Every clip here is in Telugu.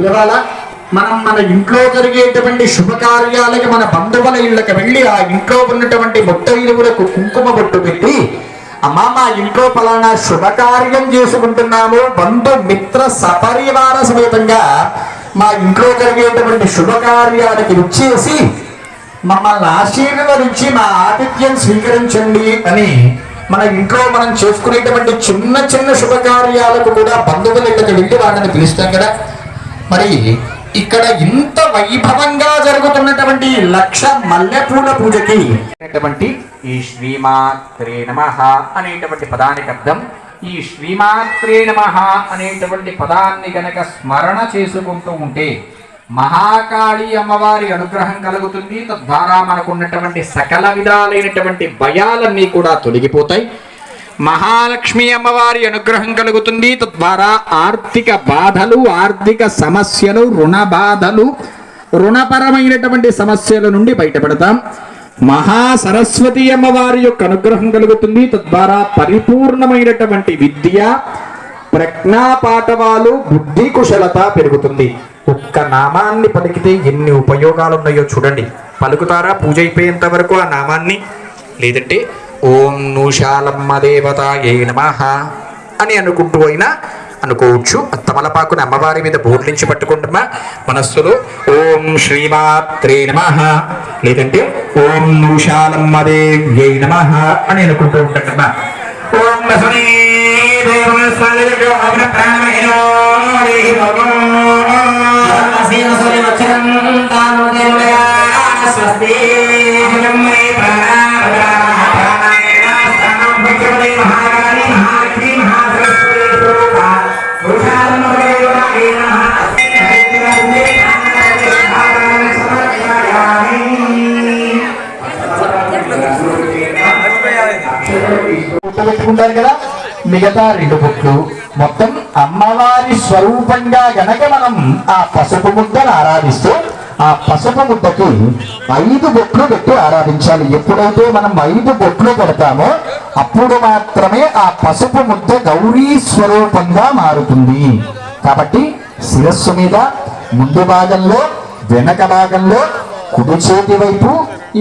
పిలవాలా? మనం మన ఇంట్లో జరిగేటువంటి శుభకార్యాలకి మన బంధువుల ఇళ్ళకి వెళ్ళి ఆ ఇంట్లో ఉన్నటువంటి ముత్తైదువులకు కుంకుమ బొట్టు పెట్టి, అమ్మా మా ఇంట్లో పలానా శుభకార్యం చేసుకుంటున్నాము, బంధు మిత్ర సపరివార సమేతంగా మా ఇంట్లో జరిగేటువంటి శుభకార్యానికి వచ్చేసి మమ్మల్ని ఆశీర్వదించి మా ఆతిథ్యం స్వీకరించండి అని మన ఇంట్లో మనం చేసుకునేటువంటి చిన్న చిన్న శుభకార్యాలకు కూడా బంధువుల ఇళ్ళకి వెళ్ళి వాళ్ళని పిలుస్తాం కదా. మరి ఇక్కడ ఇంత వైభవంగా జరుగుతున్నటువంటి లక్ష మల్లెపూల పూజకి ఈ శ్రీమాత్రే నమః అనేటువంటి పదానికి అర్థం, ఈ శ్రీమాత్రే నమః అనేటువంటి పదాన్ని గనక స్మరణ చేసుకుంటూ ఉంటే మహాకాళి అమ్మవారి అనుగ్రహం కలుగుతుంది. తద్వారా మనకున్నటువంటి సకల విధాలైనటువంటి భయాలన్నీ కూడా తొలగిపోతాయి. మహాలక్ష్మి అమ్మవారి అనుగ్రహం కలుగుతుంది. తద్వారా ఆర్థిక బాధలు, ఆర్థిక సమస్యలు, రుణ బాధలు, రుణపరమైనటువంటి సమస్యల నుండి బయటపడతాం. మహాసరస్వతి అమ్మవారి యొక్క అనుగ్రహం కలుగుతుంది. తద్వారా పరిపూర్ణమైనటువంటి విద్య, ప్రజ్ఞా పాఠవాలు, బుద్ధి కుశలత పెరుగుతుంది. ఒక్క నామాన్ని పలికితే ఎన్ని ఉపయోగాలు ఉన్నాయో చూడండి. పలుకుతారా పూజ అయిపోయేంత వరకు ఆ నామాన్ని? లేదంటే ఓం నూషాలమ్మ దేవతాయే నమః అని అనుకుంటూ అయినా అనుకోవచ్చు. తమలపాకుని అమ్మవారి మీద బోర్లించి పట్టుకుంటామా మనస్సులో ఓం శ్రీమాత్రే నమః, లేదంటే ఓం నూషాలమ్మ దేవ్యై నమః అని అనుకుంటూ ఉంటామా. ఓం పెట్టుకుంటారు కదా. మిగతా 2 బొట్లు మొత్తం అమ్మవారి స్వరూపంగా గనక మనం ఆ పసుపు ముద్దను ఆరాధిస్తూ ఆ పసుపు ముద్దకి 5 బొట్లు పెట్టి ఆరాధించాలి. ఎప్పుడైతే మనం 5 బొట్లు పెడతామో అప్పుడు మాత్రమే ఆ పసుపు ముద్ద గౌరీ స్వరూపంగా మారుతుంది. కాబట్టి శిరస్సు మీద ముందు భాగంలో, వెనక భాగంలో, కుడి చేతి వైపు,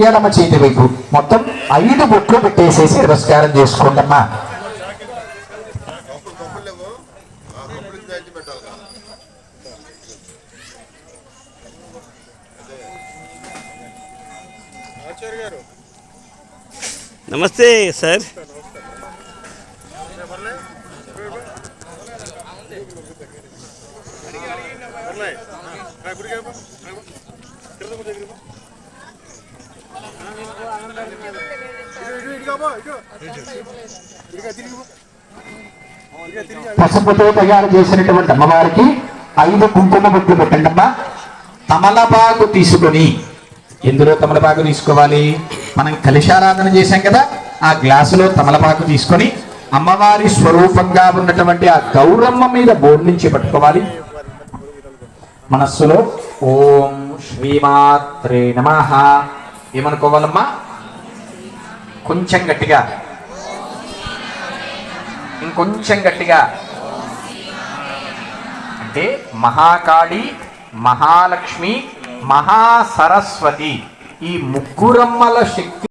ఎడమ చేతి వైపు మొత్తం 5 బొట్లు పెట్టేసేసి నమస్కారం చేసుకోండమ్మా. నమస్తే సార్. పసుపుతో తయారు చేసినటువంటి అమ్మవారికి 5 కుంకుమ బొట్లు పెట్టండమ్మా. తమలపాకు తీసుకొని, ఎందులో తమలపాకు తీసుకోవాలి? మనం కలశారాధన చేశాం కదా, ఆ గ్లాసులో తమలపాకు తీసుకొని అమ్మవారి స్వరూపంగా ఉన్నటువంటి ఆ గౌరమ్మ మీద బోర్లించి పట్టుకోవాలి. మనస్సులో ఓం శ్రీమాత్రే నమః ఏమనుకోవాలమ్మా? కొంచెం గట్టిగా, ఇంకొంచెం గట్టిగా. అంటే మహాకాళి, మహాలక్ష్మి, మహాసరస్వతి ఈ ముగ్గురమ్మల శక్తి